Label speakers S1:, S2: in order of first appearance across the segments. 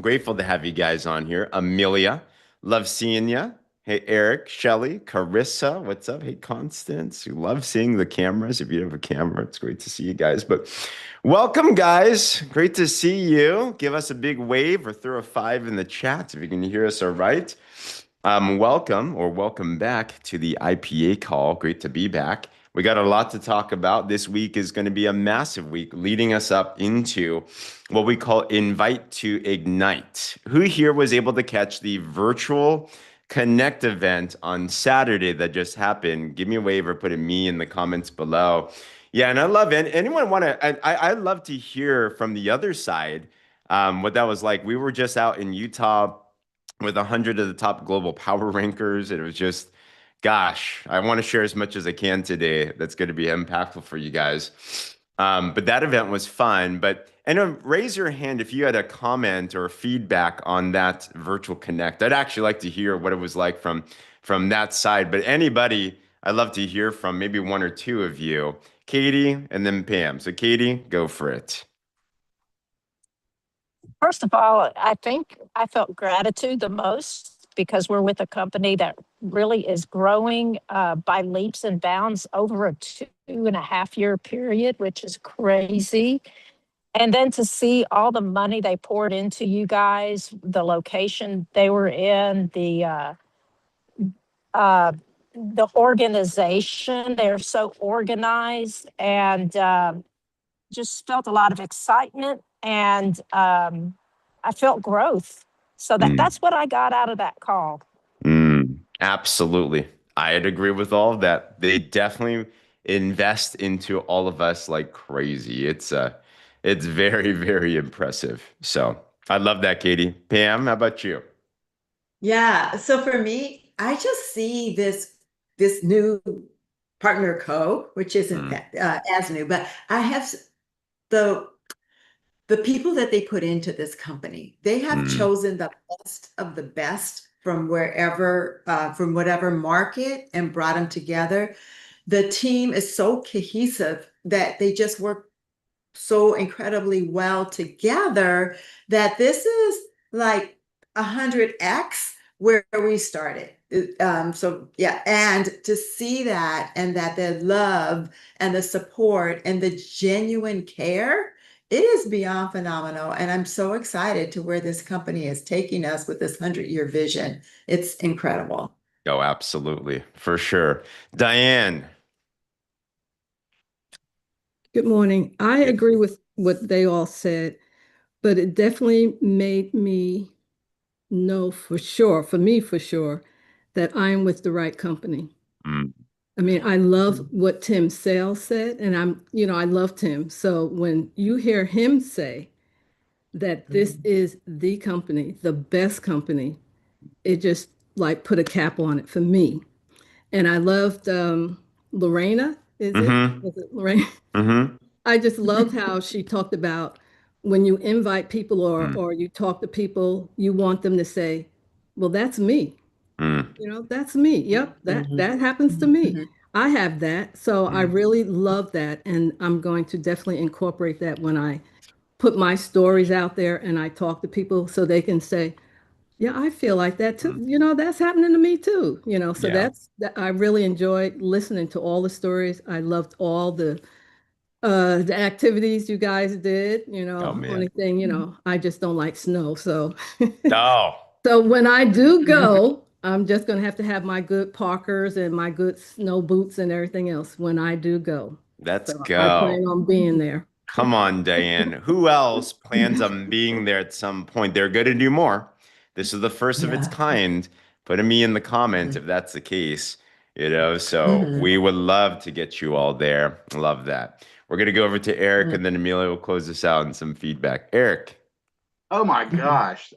S1: grateful to have you guys on here. Amelia, love seeing you. Hey, Eric, Shelly, Carissa, what's up? Hey, Constance, you love seeing the cameras. If you have a camera, it's great to see you guys. But welcome, guys. Great to see you. Give us a big wave or throw a five in the chat if you can hear us all right. Welcome or welcome back to the IPA call. Great to be back. We got a lot to talk about. This week is going to be a massive week leading us up into what we call Invite to Ignite. Who here was able to catch the virtual Connect event on Saturday that just happened? Give me a wave or put a me in the comments below. Yeah, and I love it. Anyone want to? I love to hear from the other side what that was like. We were just out in Utah with 100 of the top global power rankers. It was just, gosh, I want to share as much as I can today. That's going to be impactful for you guys. But that event was fun. But and raise your hand if you had a comment or feedback on that virtual connect. I'd actually like to hear what it was like from that side. But anybody, I'd love to hear from maybe one or two of you. Katie and then Pam. So Katie, go for it.
S2: First of all, I think I felt gratitude the most because we're with a company that really is growing by leaps and bounds over a 2.5 year period, which is crazy. And then to see all the money they poured into you guys, the location they were in, the organization, they're so organized, and just felt a lot of excitement, and I felt growth. So that's what I got out of that call.
S1: Absolutely. I'd agree with all of that. They definitely invest into all of us like crazy. It's very, very impressive. So I love that, Katie. Pam, how about you?
S3: Yeah. So for me, I just see this new PartnerCo, which isn't as new, but I have the the people that they put into this company. They have chosen the best of the best from wherever, from whatever market, and brought them together. The team is so cohesive that they just work so incredibly well together that this is like 100x where we started. So yeah, and to see that, and that the love and the support and the genuine care, it is beyond phenomenal. And I'm so excited to where this company is taking us with this 100-year vision. It's incredible.
S1: Oh, absolutely. For sure. Diane.
S4: Good morning. I agree with what they all said, but it definitely made me know for sure, for me for sure, that I'm with the right company. I mean, I love what Tim Sales said, and I love Tim. So when you hear him say that this is the company, the best company, it just like put a cap on it for me. And I loved Lorena, was it Lorena? I just loved how she talked about when you invite people or you talk to people, you want them to say, well, that's me. That's me. Yep, that happens to me. I have that. So I really love that. And I'm going to definitely incorporate that when I put my stories out there and I talk to people so they can say, yeah, I feel like that too. That's happening to me too. So I really enjoyed listening to all the stories. I loved all the activities you guys did.
S1: Oh, man.
S4: Only thing, I just don't like snow. So
S1: Oh,
S4: so when I do go, I'm just gonna have to have my good Parkers and my good snow boots and everything else when I do go.
S1: let's
S4: So I plan
S1: go.
S4: on being there.
S1: Come on, Diane. Who else plans on being there at some point? They're going to do more. This is the first of its kind. Put a me in the comments if that's the case. So we would love to get you all there. Love that. We're going to go over to Eric, and then Amelia will close this out and some feedback. Eric.
S5: Oh my gosh,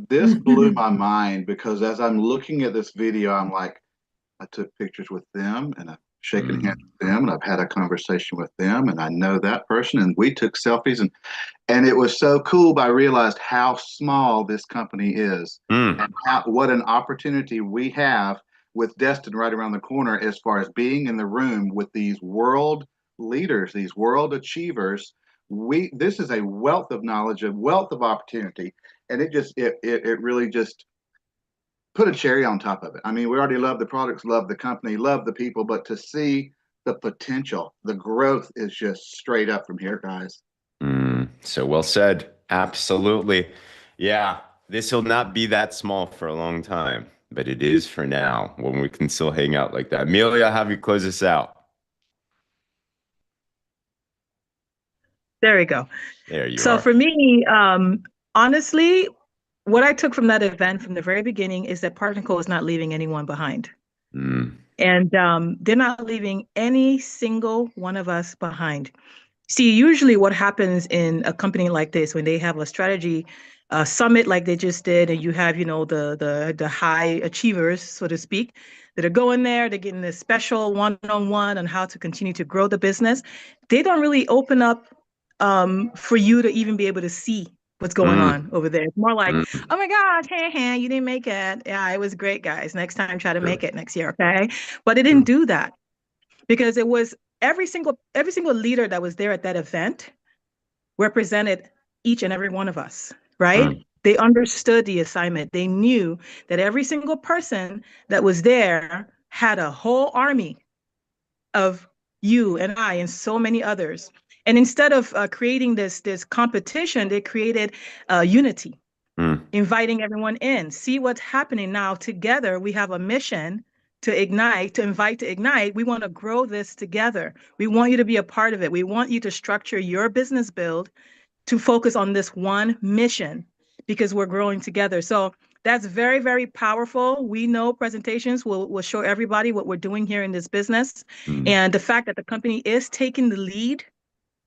S5: this blew my mind because as I'm looking at this video, I'm like, I took pictures with them and I've shaken hands with them and I've had a conversation with them and I know that person and we took selfies and it was so cool. But I realized how small this company is and what an opportunity we have with Destin right around the corner as far as being in the room with these world leaders, these world achievers. This is a wealth of knowledge, a wealth of opportunity. and it really just put a cherry on top of it. I mean, we already love the products, love the company, love the people, but to see the potential, the growth is just straight up from here, guys.
S1: So well said. Absolutely. Yeah, this will not be that small for a long time, but it is for now when we can still hang out like that. Amelia, I'll have you close this out.
S6: There we go.
S1: There you
S6: So
S1: are.
S6: for me, honestly, what I took from that event from the very beginning is that PartnerCo is not leaving anyone behind.
S1: Mm,
S6: And they're not leaving any single one of us behind. See, usually what happens in a company like this when they have a strategy summit like they just did, and you have, the high achievers, so to speak, that are going there, they're getting this special one-on-one on how to continue to grow the business. They don't really open up for you to even be able to see what's going
S1: mm,
S6: on over there. It's more like,
S1: mm.
S6: oh my gosh, hey, you didn't make it. Yeah, it was great, guys. Next time, try to
S1: True,
S6: make it next year, okay? But it didn't
S1: true.
S6: do that because it was every single leader that was there at that event represented each and every one of us, right?
S1: Mm,
S6: They understood the assignment. They knew that every single person that was there had a whole army of you and I and so many others. And instead of creating this competition, they created unity,
S1: mm,
S6: inviting everyone in. See what's happening now. Together, we have a mission to ignite, to invite to ignite. We want to grow this together. We want you to be a part of it. We want you to structure your business build to focus on this one mission because we're growing together. So that's very, very powerful. We know presentations will show everybody what we're doing here in this business.
S1: mm,
S6: And the fact that the company is taking the lead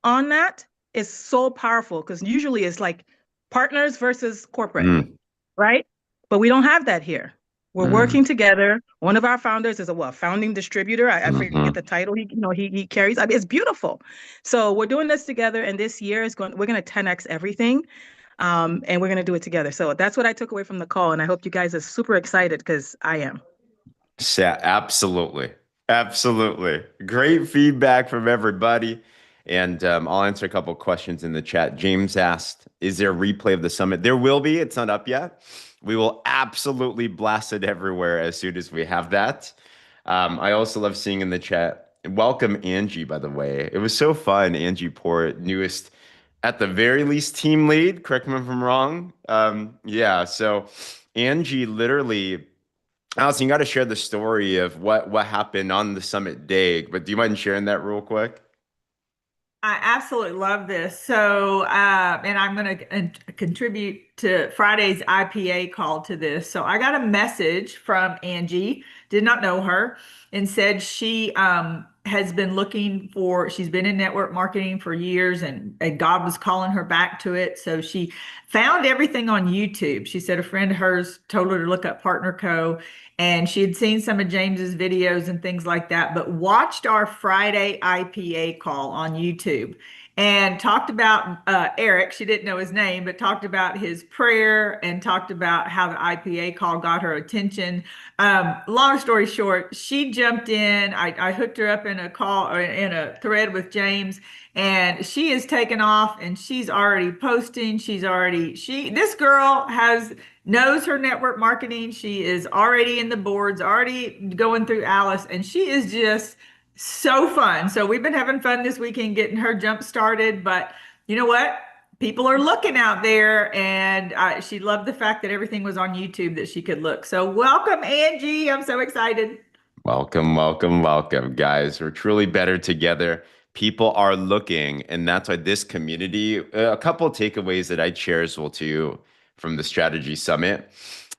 S6: on that is so powerful because usually it's like partners versus corporate,
S1: mm,
S6: right? But we don't have that here. We're
S1: mm,
S6: working together. One of our founders is a founding distributor. I forget
S1: mhm.
S6: the title he carries. I mean, it's beautiful. So we're doing this together, and this year we're going to 10x everything, and we're going to do it together. So that's what I took away from the call, and I hope you guys are super excited because I am.
S1: Absolutely. Absolutely. Great feedback from everybody. And I'll answer a couple questions in the chat. James asked, is there a replay of the summit? There will be. It's not up yet. We will absolutely blast it everywhere as soon as we have that. I also love seeing in the chat, welcome Angie, by the way. It was so fun. Angie Port, newest, at the very least, team lead. Correct me if I'm wrong. Yeah, so Angie literally Allison, you got to share the story of what happened on the summit day, but do you mind sharing that real quick?
S7: I absolutely love this. So, and I'm going to contribute to Friday's IPA call to this. So, I got a message from Angie, did not know her, and said she has been she's been in network marketing for years and God was calling her back to it. So, she found everything on YouTube. She said a friend of hers told her to look up PartnerCo and she had seen some of James's videos and things like that, but watched our Friday IPA call on YouTube and talked about Eric. She didn't know his name, but talked about his prayer and talked about how the IPA call got her attention. Long story short, she jumped in. I hooked her up in a call or in a thread with James, and she is taken off and she's already posting. This girl knows her network marketing. She is already in the boards, already going through Alice, and she is just so fun. So we've been having fun this weekend getting her jump started. But you know what? People are looking out there, and she loved the fact that everything was on YouTube that she could look. So welcome, Angie. I'm so excited.
S1: Welcome, welcome, welcome, guys. We're truly better together. People are looking, and that's why this community, a couple of takeaways that I share as well too from the strategy summit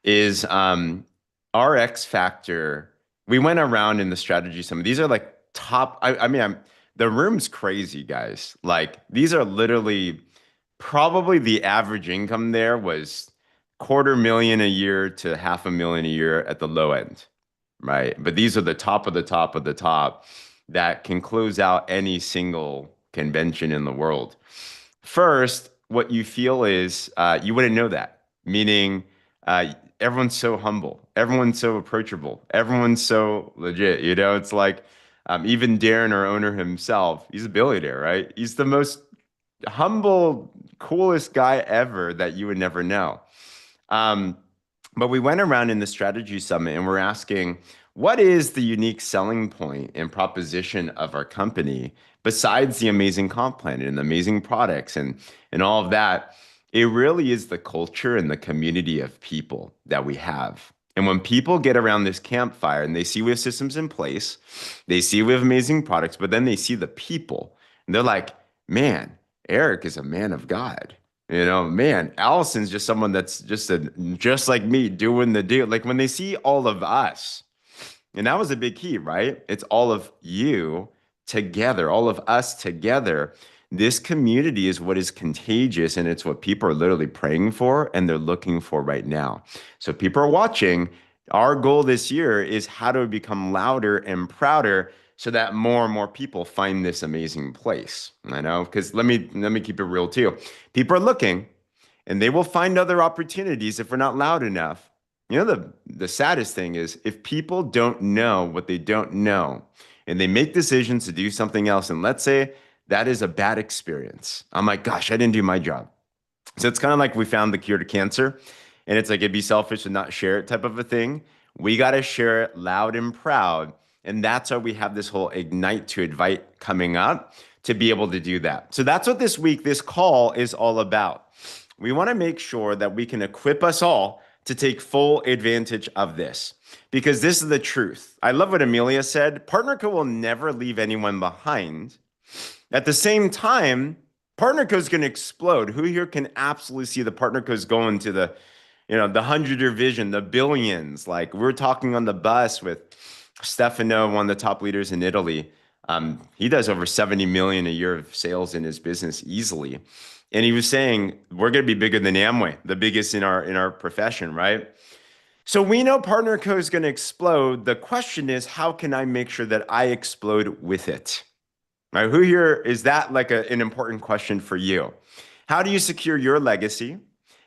S1: is our X factor. We went around in the strategy summit. These are like top, I mean, the room's crazy, guys. Like these are literally probably the average income there was 250,000 a year to 500,000 a year at the low end, right? But these are the top of the top of the top that can close out any single convention in the world. First, what you feel is you wouldn't know that, meaning everyone's so humble, everyone's so approachable, everyone's so legit. You know, it's like even Darren, our owner himself, he's a billionaire, right? He's the most humble, coolest guy ever that you would never know. But we went around in the strategy summit and we're asking, what is the unique selling point and proposition of our company besides the amazing comp plan and the amazing products and all of that? It really is the culture and the community of people that we have. And when people get around this campfire and they see we have systems in place, they see we have amazing products, but then they see the people and they're like, man, Eric is a man of God. You know, man, Allison's just someone that's just like me doing the deal. Like when they see all of us, and that was a big key, right? It's all of you together, all of us together. This community is what is contagious, and it's what people are literally praying for and they're looking for right now. So people are watching. Our goal this year is how do we become louder and prouder so that more and more people find this amazing place. I know, because let me keep it real too. People are looking and they will find other opportunities if we're not loud enough. You know, the saddest thing is if people don't know what they don't know and they make decisions to do something else, and let's say that is a bad experience. I'm like, gosh, I didn't do my job. So it's kind of like we found the cure to cancer, and it's like it'd be selfish to not share it type of a thing. We got to share it loud and proud. And that's why we have this whole Ignite to Invite coming up to be able to do that. So that's what this week, this call is all about. We want to make sure that we can equip us all to take full advantage of this because this is the truth. I love what Amelia said. PartnerCo will never leave anyone behind. At the same time, PartnerCo is going to explode. Who here can absolutely see the PartnerCo is going to the, the 100-year vision, the billions? Like we're talking on the bus with Stefano, one of the top leaders in Italy. He does over 70 million a year of sales in his business easily. And he was saying, we're going to be bigger than Amway, the biggest in our profession, right? So we know PartnerCo is going to explode. The question is, how can I make sure that I explode with it? Right? Who here is that like an important question for you? How do you secure your legacy?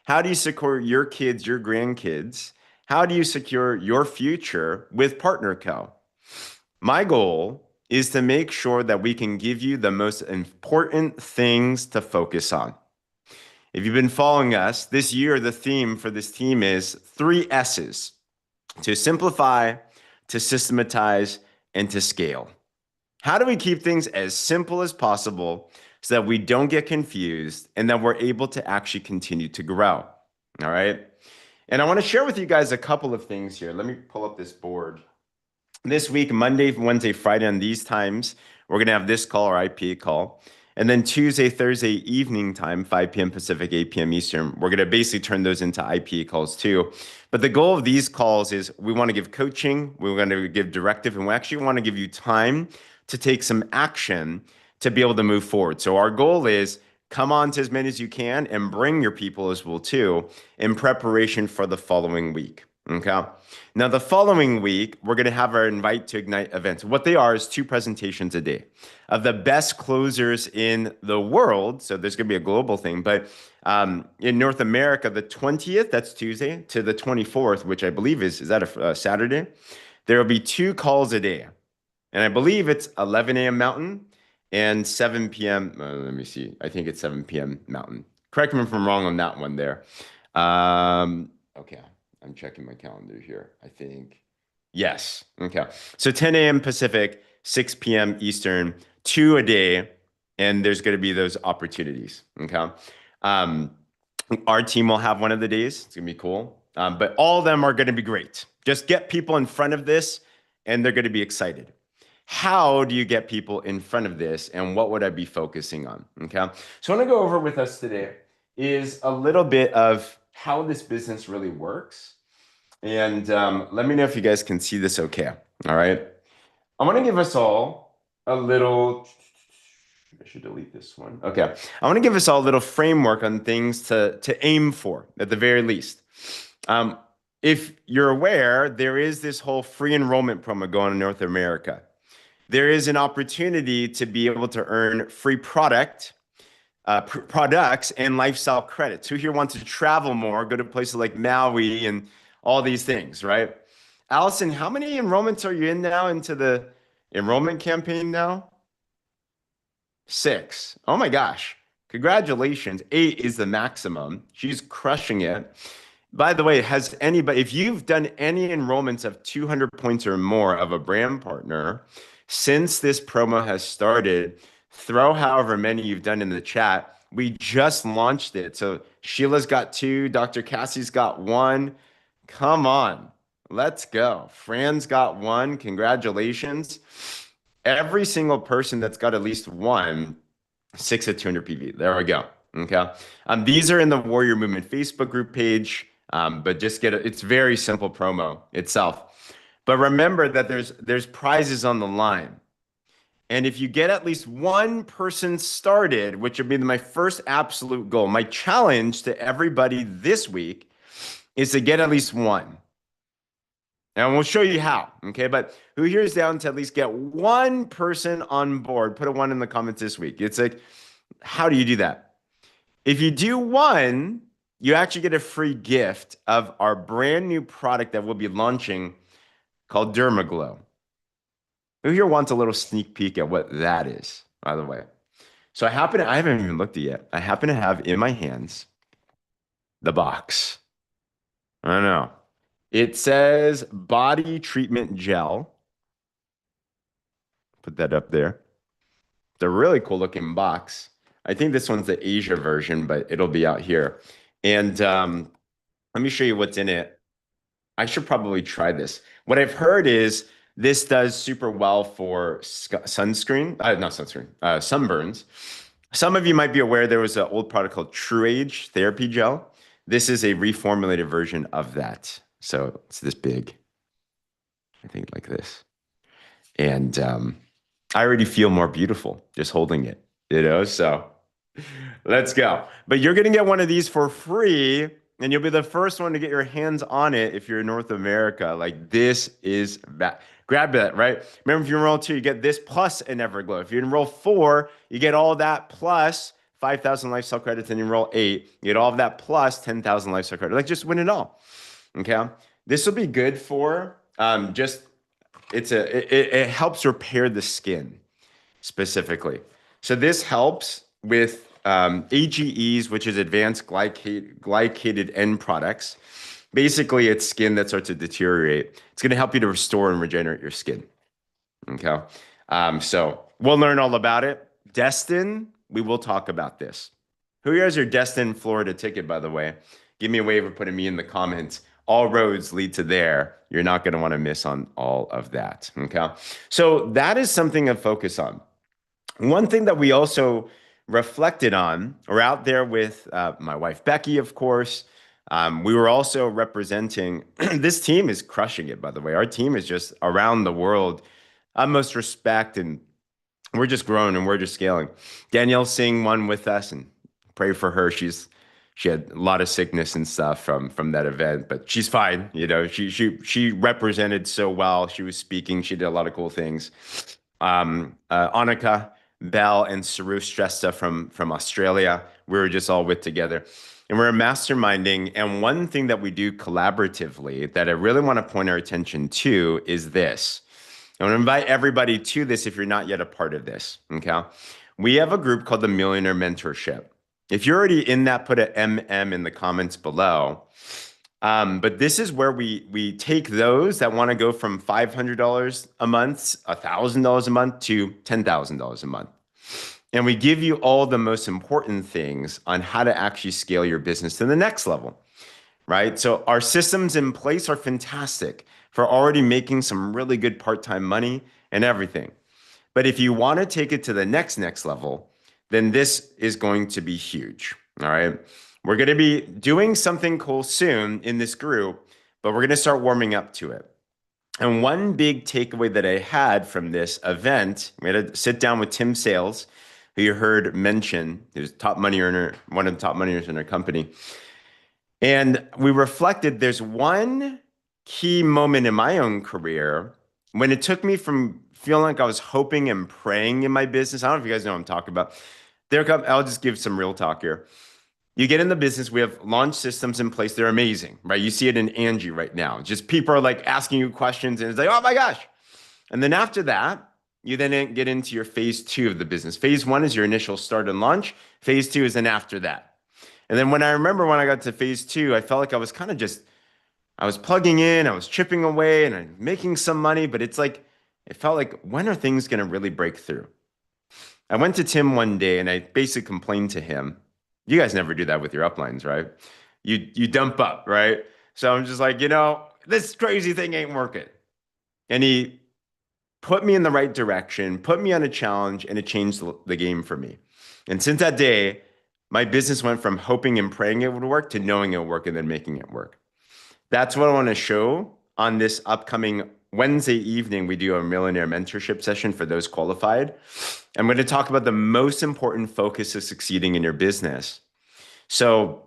S1: How do you secure your kids, your grandkids? How do you secure your future with PartnerCo? My goal is to make sure that we can give you the most important things to focus on. If you've been following us, this year the theme for this team is 3 S's: to simplify, to systematize, and to scale. How do we keep things as simple as possible so that we don't get confused and that we're able to actually continue to grow? All right. And I want to share with you guys a couple of things here. Let me pull up this board. This week, Monday, Wednesday, Friday, on these times, we're going to have this call, our IPA call. And then Tuesday, Thursday evening time, 5 p.m. Pacific, 8 p.m. Eastern, we're going to basically turn those into IPA calls too. But the goal of these calls is we want to give coaching, we want to give directive, and we actually want to give you time to take some action to be able to move forward. So our goal is come on to as many as you can and bring your people as well too in preparation for the following week. Okay. Now, the following week, we're going to have our Invite to Ignite events. What they are is 2 presentations a day of the best closers in the world. So there's going to be a global thing, but in North America, the 20th, that's Tuesday, to the 24th, which I believe is that a Saturday? There will be 2 calls a day. And I believe it's 11 a.m. Mountain and 7 p.m. Let me see. I think it's 7 p.m. Mountain. Correct me if I'm wrong on that one there. Okay. I'm checking my calendar here. I think, yes. Okay. So 10 a.m. Pacific, 6 p.m. Eastern, 2 a day. And there's going to be those opportunities. Okay. Our team will have one of the days. It's going to be cool. But all of them are going to be great. Just get people in front of this and they're going to be excited. How do you get people in front of this and what would I be focusing on? Okay. So I want to go over with us today is a little bit of how this business really works. And let me know if you guys can see this okay. All right. I want to give us all a little, I should delete this one. Okay. I want to give us all a little framework on things to aim for at the very least. If you're aware, there is this whole free enrollment promo going on in North America. There is an opportunity to be able to earn free products and lifestyle credits. Who here wants to travel more, go to places like Maui and all these things, right? Allison, how many enrollments are you in now into the enrollment campaign now? 6. Oh my gosh. Congratulations. 8 is the maximum. She's crushing it. By the way, has anybody, if you've done any enrollments of 200 points or more of a brand partner since this promo has started, throw however many you've done in the chat. We just launched it. So Sheila's got 2, Dr. Cassie's got 1. Come on, let's go. Fran's got 1. Congratulations. Every single person that's got at least 1, 6 at 200 PV. There we go. Okay. These are in the Warrior Movement Facebook group page, but just get it. It's very simple promo itself. But remember that there's prizes on the line. And if you get at least 1 person started, which would be my first absolute goal, my challenge to everybody this week is to get at least 1. And we'll show you how, okay? But who here is down to at least get 1 person on board? Put a 1 in the comments this week. It's like, how do you do that? If you do 1, you actually get a free gift of our brand new product that we'll be launching called Dermaglow. Who here wants a little sneak peek at what that is, by the way? So I haven't even looked at it yet. I happen to have in my hands the box. I don't know. It says body treatment gel. Put that up there. It's a really cool looking box. I think this one's the Asia version, but it'll be out here. And let me show you what's in it. I should probably try this. What I've heard is this does super well for sunscreen, not sunscreen, sunburns. Some of you might be aware there was an old product called True Age Therapy Gel. This is a reformulated version of that. So it's this big, I think like this. And I already feel more beautiful just holding it, so let's go. But you're going to get one of these for free, and you'll be the first one to get your hands on it if you're in North America. Like, this is bad. Grab that, right? Remember, if you enroll 2, you get this plus an Everglow. If you enroll 4, you get all that plus 5,000 lifestyle credits, and you enroll 8, you get all of that plus 10,000 lifestyle credits. Like, just win it all. Okay? This will be good for it helps repair the skin specifically. So this helps with AGEs, which is advanced glycated end products. Basically, it's skin that starts to deteriorate. It's going to help you to restore and regenerate your skin. Okay. So we'll learn all about it. Destin, we will talk about this. Who here has your Destin, Florida ticket, by the way? Give me a wave of putting me in the comments. All roads lead to there. You're not going to want to miss on all of that. Okay. So that is something to focus on. One thing that we also reflected on, or out there with my wife, Becky, of course, we were also representing, this team is crushing it, by the way. Our team is just around the world, utmost respect, and we're just growing and we're just scaling. Danielle Singh won with us, and pray for her. She had a lot of sickness and stuff from that event, but she's fine. She represented so well. She was speaking. She did a lot of cool things. Annika, Bell, and Saru Stresta from Australia. We were just all with together. And we're masterminding. And one thing that we do collaboratively that I really want to point our attention to is this. I want to invite everybody to this if you're not yet a part of this. Okay. We have a group called the Millionaire Mentorship. If you're already in that, put an MM in the comments below. But this is where we take those that want to go from $500 a month, $1,000 a month to $10,000 a month. And we give you all the most important things on how to actually scale your business to the next level, right? So our systems in place are fantastic for already making some really good part-time money and everything. But if you want to take it to the next level, then this is going to be huge. All right. We're going to be doing something cool soon in this group, but we're going to start warming up to it. And one big takeaway that I had from this event, we had to sit down with Tim Sales, who you heard mention, who's top money earner, one of the top money earners in our company. And we reflected, there's one key moment in my own career when it took me from feeling like I was hoping and praying in my business. I don't know if you guys know what I'm talking about. I'll just give some real talk here. You get in the business, we have launch systems in place. They're amazing, right? You see it in Angie right now. Just people are like asking you questions and it's like, oh my gosh. And then after that, you then get into your phase 2 of the business. Phase 1 is your initial start and launch. Phase 2 is then after that. And then when I got to phase two, I felt like I was kind of just, I was plugging in, I was chipping away and I'm making some money, but it's like, it felt like, when are things going to really break through? I went to Tim one day and I basically complained to him. You guys never do that with your uplines, right? You dump up, right? So I'm just like, this crazy thing ain't working. And he put me in the right direction, put me on a challenge, and it changed the game for me. And since that day, my business went from hoping and praying it would work to knowing it would work and then making it work. That's what I want to show on this upcoming Wednesday evening. We do a millionaire mentorship session for those qualified. I'm going to talk about the most important focus of succeeding in your business. So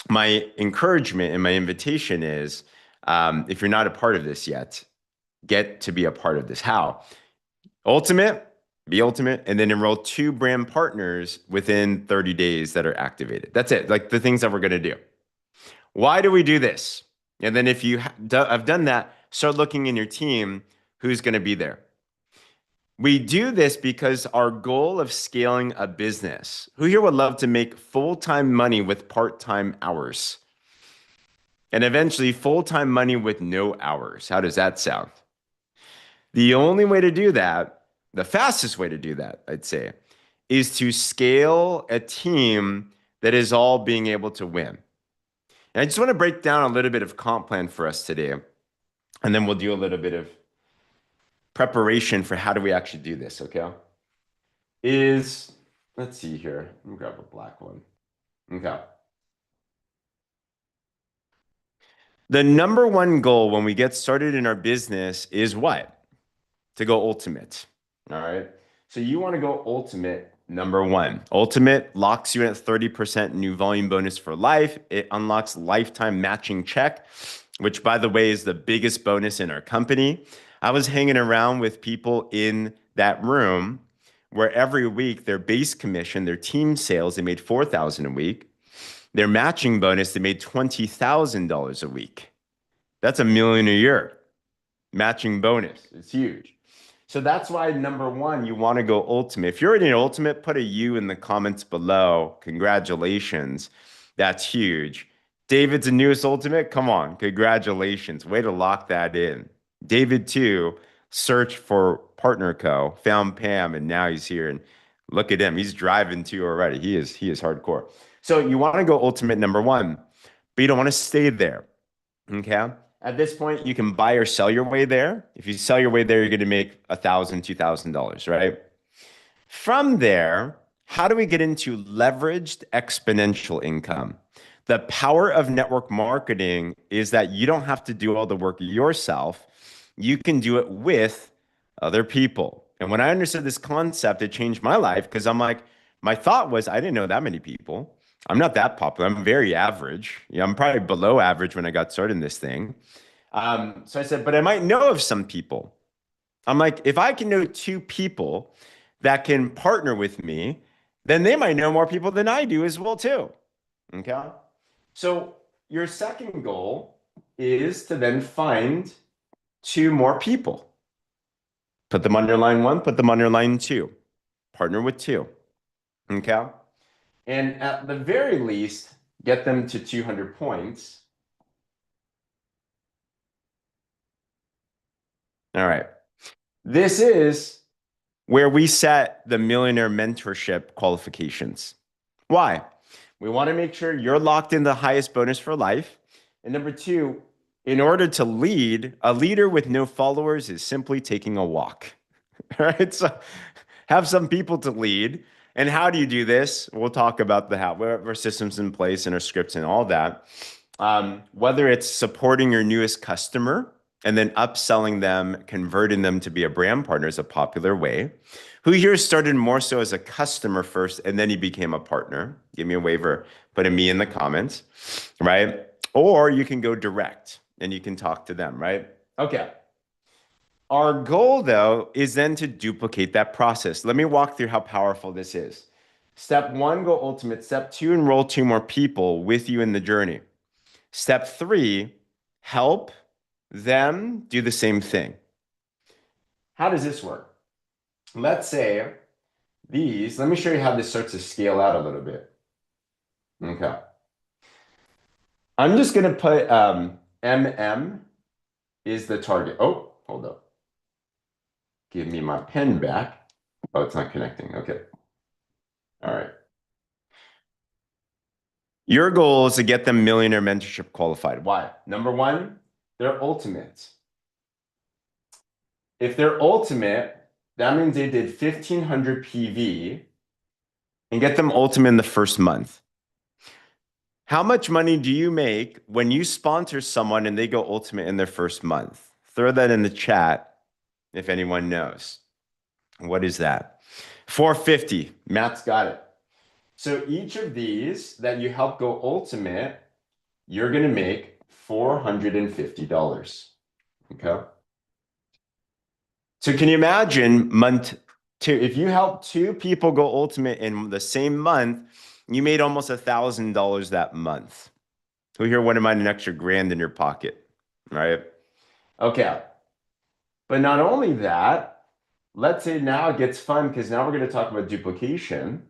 S1: my encouragement and my invitation is, if you're not a part of this yet, get to be a part of this. How? Be ultimate, and then enroll 2 brand partners within 30 days that are activated. That's it. Like the things that we're going to do. Why do we do this? And then if you have done that, start looking in your team who's going to be there. We do this because our goal of scaling a business. Who here would love to make full-time money with part-time hours? And eventually full-time money with no hours. How does that sound? The only way to do that, the fastest way to do that, I'd say, is to scale a team that is all being able to win. And I just want to break down a little bit of comp plan for us today, and then we'll do a little bit of preparation for how do we actually do this, okay? Let's see here. Let me grab a black one. Okay. The number one goal when we get started in our business is what? To go ultimate. All right. So you want to go ultimate, number one. Ultimate locks you in at 30% new volume bonus for life. It unlocks lifetime matching check, which by the way is the biggest bonus in our company. I was hanging around with people in that room where every week their base commission, their team sales, they made $4,000 a week. Their matching bonus, they made $20,000 a week. That's $1 million a year. Matching bonus. It's huge. So that's why number one, you want to go ultimate. If you're already an ultimate, put a U in the comments below. Congratulations. That's huge. David's the newest ultimate. Come on. Congratulations. Way to lock that in. David too, searched for PartnerCo, found Pam, and now he's here. And look at him. He's driving too already. He is hardcore. So you want to go ultimate number one, but you don't want to stay there. Okay. At this point, you can buy or sell your way there. If you sell your way there, you're going to make $1,000, $2,000, right? From there, how do we get into leveraged exponential income? The power of network marketing is that you don't have to do all the work yourself. You can do it with other people. And when I understood this concept, it changed my life because I'm like, my thought was, I didn't know that many people. I'm not that popular. I'm very average. I'm probably below average when I got started in this thing. So I said, but I might know of some people. I'm like, if I can know 2 people that can partner with me, then they might know more people than I do as well too. Okay. So your second goal is to then find 2 more people. Put them on your line 1, put them on your line 2. Partner with 2. Okay. And at the very least, get them to 200 points. All right. This is where we set the millionaire mentorship qualifications. Why? We want to make sure you're locked in the highest bonus for life. And number 2, in order to lead, a leader with no followers is simply taking a walk. All right. So have some people to lead. And how do you do this? We'll talk about the how, our systems in place and our scripts and all that. Whether it's supporting your newest customer and then upselling them, converting them to be a brand partner is a popular way. Who here started more so as a customer first and then he became a partner? Give me a waiver, put a me in the comments, right? Or you can go direct and you can talk to them, right? Okay. Our goal, though, is then to duplicate that process. Let me walk through how powerful this is. Step 1, go ultimate. Step 2, enroll 2 more people with you in the journey. Step 3, help them do the same thing. How does this work? Let's say let me show you how this starts to scale out a little bit. Okay. I'm just going to put MM is the target. Oh, hold up. Give me my pen back. Oh, it's not connecting. Okay. All right. Your goal is to get them millionaire mentorship qualified. Why? Number one, they're ultimate. If they're ultimate, that means they did 1,500 PV and get them ultimate in the first month. How much money do you make when you sponsor someone and they go ultimate in their first month? Throw that in the chat if anyone knows. What is that? 450. Matt's got it. So each of these that you help go ultimate, you're going to make $450. Okay. So can you imagine month two? If you help two people go ultimate in the same month, you made almost $1,000 that month. Who here wouldn't mind an extra grand in your pocket, right? Okay. But not only that, let's say now it gets fun because now we're going to talk about duplication.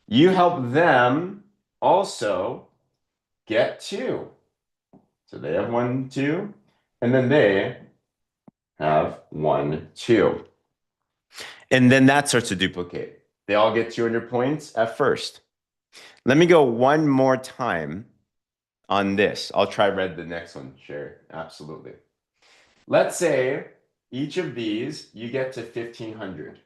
S1: You help them also get two. So they have 1, 2, and then they have 1, 2. And then that starts to duplicate. They all get 200 points at first. Let me go one more time on this. I'll try read the next one, Sherry. Absolutely. Let's say each of these, you get to 1,500.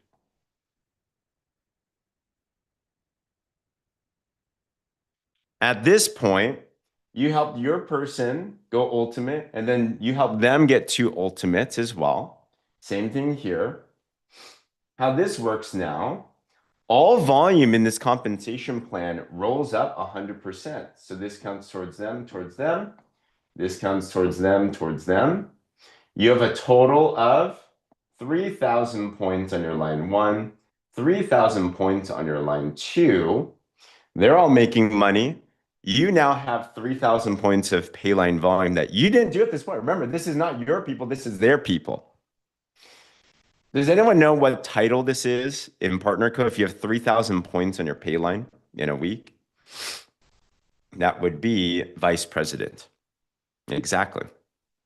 S1: At this point, you help your person go ultimate, and then you help them get 2 ultimates as well. Same thing here. How this works now, all volume in this compensation plan rolls up 100%. So this counts towards them, towards them. This counts towards them, towards them. You have a total of 3,000 points on your line 1, 3,000 points on your line 2. They're all making money. You now have 3,000 points of payline volume that you didn't do at this point. Remember, this is not your people, this is their people. Does anyone know what title this is in PartnerCo if you have 3,000 points on your payline in a week? That would be vice president. Exactly.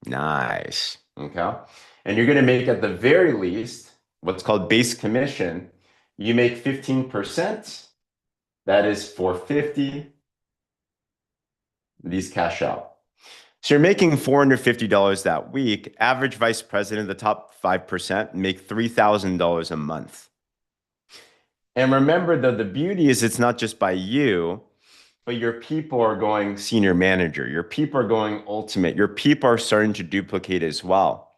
S1: Nice. Okay. And you're going to make at the very least what's called base commission. You make 15%. That is 450. These cash out. So you're making $450 that week. Average vice president, the top 5%, make $3,000 a month. And remember, though, the beauty is it's not just by you, but your people are going senior manager. Your people are going ultimate. Your people are starting to duplicate as well.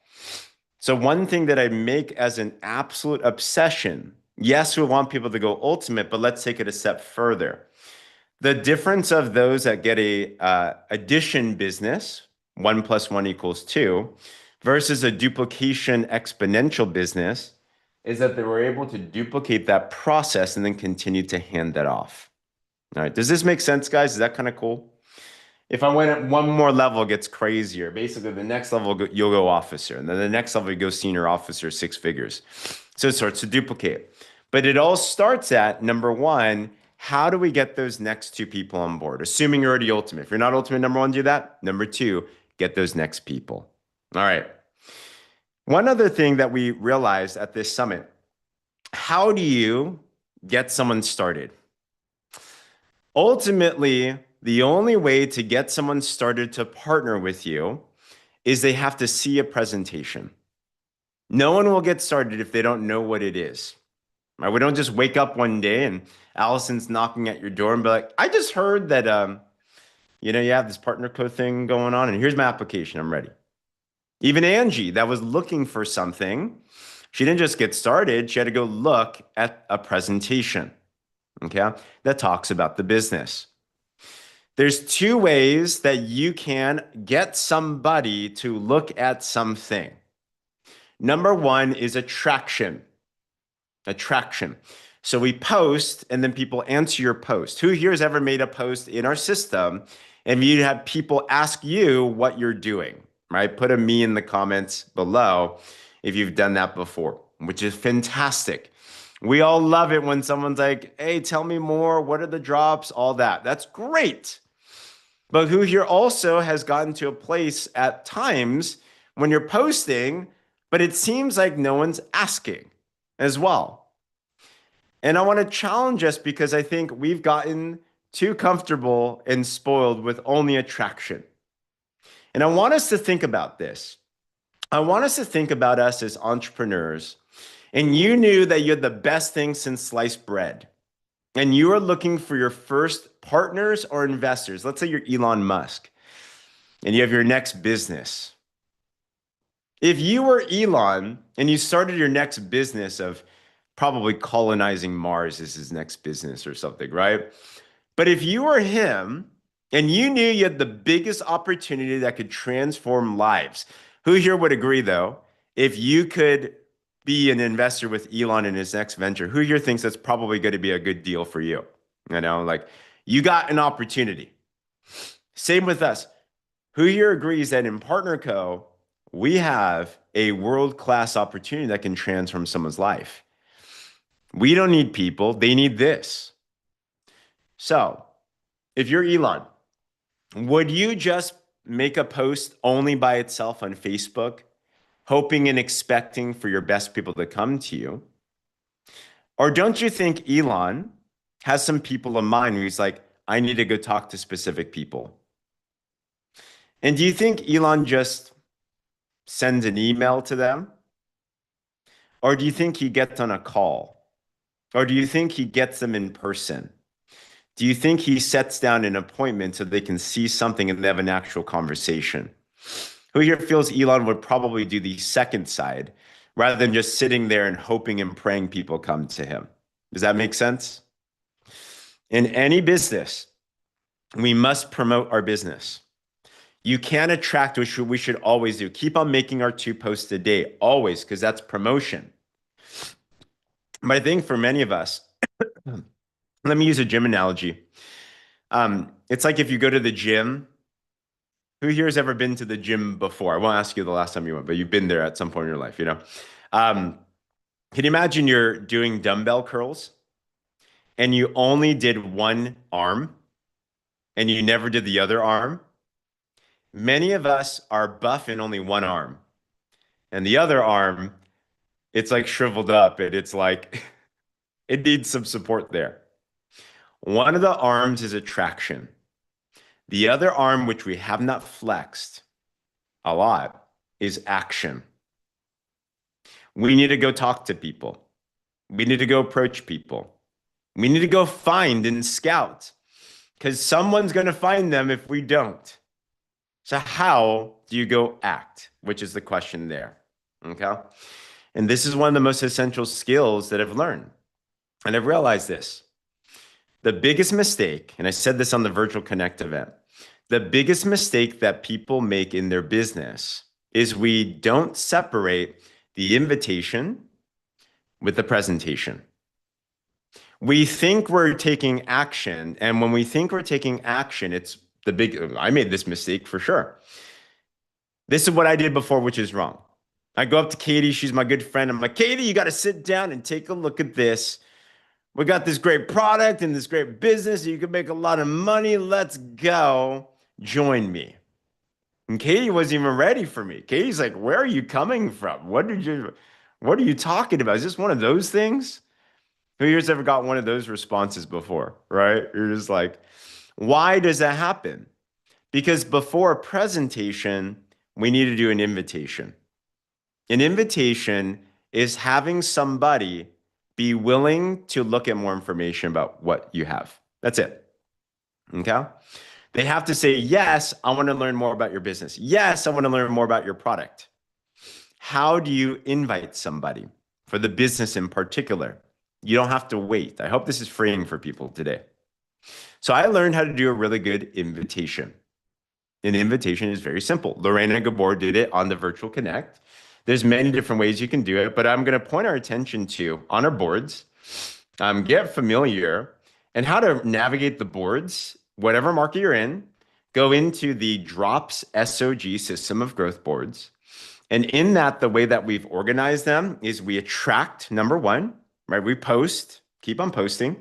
S1: So one thing that I make as an absolute obsession, yes, we want people to go ultimate, but let's take it a step further. The difference of those that get a addition business, 1 + 1 = 2, versus a duplication exponential business is that they were able to duplicate that process and then continue to hand that off. All right, does this make sense, guys? Is that kind of cool? If I went at one more level, it gets crazier. Basically, the next level, you'll go officer, and then the next level, you go senior officer, 6 figures. So it starts to duplicate. But it all starts at, number one, how do we get those next 2 people on board? Assuming you're already ultimate. If you're not ultimate, number 1, do that. Number 2, get those next people. All right. One other thing that we realized at this summit, how do you get someone started? Ultimately, the only way to get someone started to partner with you is they have to see a presentation. No one will get started if they don't know what it is. Right? We don't just wake up one day and Allison's knocking at your door and be like, I just heard that you have this PartnerCo thing going on, and here's my application. I'm ready. Even Angie, that was looking for something, she didn't just get started. She had to go look at a presentation, okay, that talks about the business. There's 2 ways that you can get somebody to look at something. Number 1 is attraction. So we post and then people answer your post. Who here has ever made a post in our system and you have people ask you what you're doing, right? Put a me in the comments below if you've done that before, which is fantastic. We all love it when someone's like, hey, tell me more. What are the drops? All that. That's great. but who here also has gotten to a place at times when you're posting, but it seems like no one's asking as well. And I want to challenge us because I think we've gotten too comfortable and spoiled with only attraction. And I want us to think about this. I want us to think about us as entrepreneurs. And you knew that you had the best thing since sliced bread. And you are looking for your first partners or investors. Let's say you're Elon Musk and you have your next business. If you were Elon and you started your next business of probably colonizing Mars is his next business or something, right? But if you were him and you knew you had the biggest opportunity that could transform lives, who here would agree though, if you could be an investor with Elon in his next venture, who here thinks that's probably going to be a good deal for you? You know, like you got an opportunity. Same with us. Who here agrees that in PartnerCo, we have a world-class opportunity that can transform someone's life? We don't need people, they need this. So, if you're Elon, would you just make a post only by itself on Facebook, hoping and expecting for your best people to come to you? Or don't you think Elon has some people in mind where he's like, I need to go talk to specific people? And do you think Elon just sends an email to them? Or do you think he gets on a call? Or do you think he gets them in person? Do you think he sets down an appointment so they can see something and they have an actual conversation? Who here feels Elon would probably do the second side rather than just sitting there and hoping and praying people come to him? Does that make sense? In any business, we must promote our business. You can attract, which we should always do. Keep on making our 2 posts a day, always, because that's promotion. But I think for many of us, let me use a gym analogy. It's like if you go to the gym. Who here has ever been to the gym before? I won't ask you the last time you went, but you've been there at some point in your life, you know? Can you imagine you're doing dumbbell curls and you only did one arm and you never did the other arm? Many of us are buff in only one arm. And the other arm, it's like shriveled up and it's like, it needs some support there. One of the arms is attraction. The other arm, which we have not flexed a lot, is action. We need to go talk to people. We need to go approach people. We need to go find and scout because someone's going to find them if we don't. So how do you go act? Which is the question there. Okay. And this is one of the most essential skills that I've learned. And I've realized this. The biggest mistake, and I said this on the Virtual Connect event, the biggest mistake that people make in their business is we don't separate the invitation with the presentation. We think we're taking action, and when we think we're taking action, it's the big, I made this mistake for sure. This is what I did before, which is wrong. I go up to Katie, she's my good friend. I'm like, Katie, you got to sit down and take a look at this. We got this great product and this great business. You can make a lot of money. Let's go. Join me. And Katie wasn't even ready for me. Katie's like, where are you coming from? What are you talking about? Is this one of those things? Who here's ever got one of those responses before, right? You're just like, why does that happen? Because before a presentation, we need to do an invitation. An invitation is having somebody be willing to look at more information about what you have. That's it. Okay? They have to say, yes, I want to learn more about your business. Yes, I want to learn more about your product. How do you invite somebody for the business in particular? You don't have to wait. I hope this is freeing for people today. So I learned how to do a really good invitation. An invitation is very simple. Lorena Gabor did it on the Virtual Connect. There's many different ways you can do it, but I'm going to point our attention to on our boards, get familiar and how to navigate the boards, whatever market you're in, go into the Drops SOG system of growth boards. And in that, the way that we've organized them is we attract, number one, right? We post, keep on posting.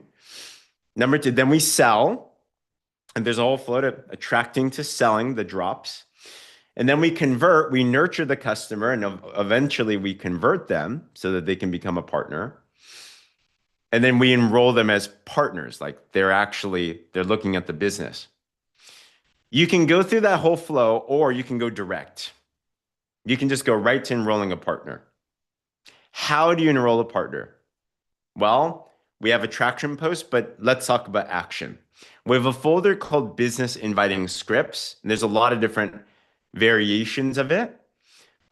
S1: Number two, then we sell. And there's a whole flow to attracting to selling the drops. And then we convert, we nurture the customer, and eventually we convert them so that they can become a partner. And then we enroll them as partners, like they're looking at the business. You can go through that whole flow, or you can go direct. You can just go right to enrolling a partner. How do you enroll a partner? Well, we have a traction post, but let's talk about action. We have a folder called Business Inviting Scripts, and there's a lot of different variations of it.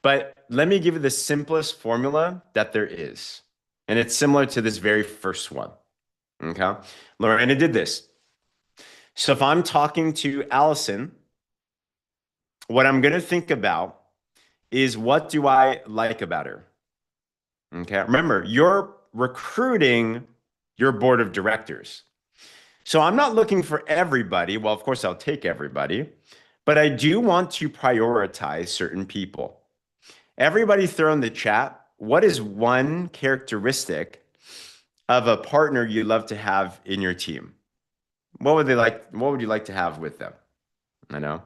S1: But let me give you the simplest formula that there is. And it's similar to this very first one. Okay. Lorena did this. So if I'm talking to Allison, what I'm going to think about is, what do I like about her? Okay. Remember, you're recruiting your board of directors. So I'm not looking for everybody. Well, of course, I'll take everybody, but I do want to prioritize certain people. Everybody throw in the chat, what is one characteristic of a partner you love to have in your team? What would they like? What would you like to have with them? I know.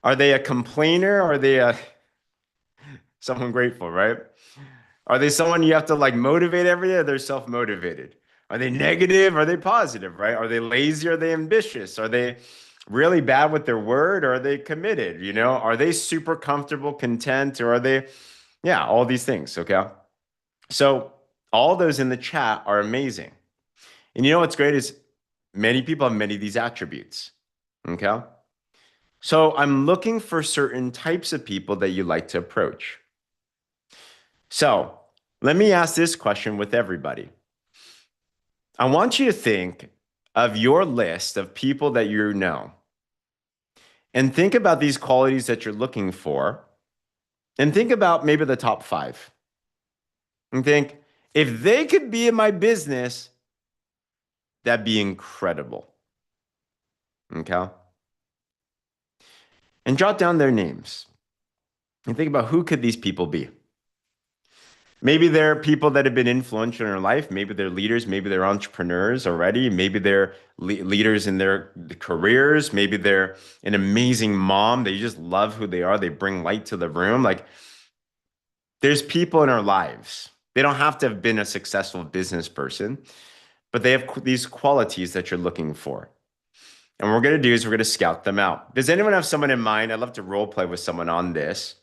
S1: Are they a complainer? Or are they someone grateful, right? Are they someone you have to like motivate every day? Or they're self-motivated? Are they negative? Are they positive, right? Are they lazy? Are they ambitious? Are they really bad with their word? Or are they committed? You know, are they super comfortable, content? Or are they, yeah, all these things, okay? So all those in the chat are amazing. And you know what's great is many people have many of these attributes, okay? So I'm looking for certain types of people that you like to approach. So let me ask this question with everybody. I want you to think of your list of people that you know and think about these qualities that you're looking for, and think about maybe the top 5 and think, if they could be in my business, that'd be incredible. Okay. And jot down their names and think about, who could these people be? Maybe they're people that have been influential in their life. Maybe they're leaders. Maybe they're entrepreneurs already. Maybe they're leaders in their careers. Maybe they're an amazing mom. They just love who they are. They bring light to the room. Like, there's people in our lives. They don't have to have been a successful business person, but they have these qualities that you're looking for. And what we're going to do is we're going to scout them out. Does anyone have someone in mind? I'd love to role play with someone on this.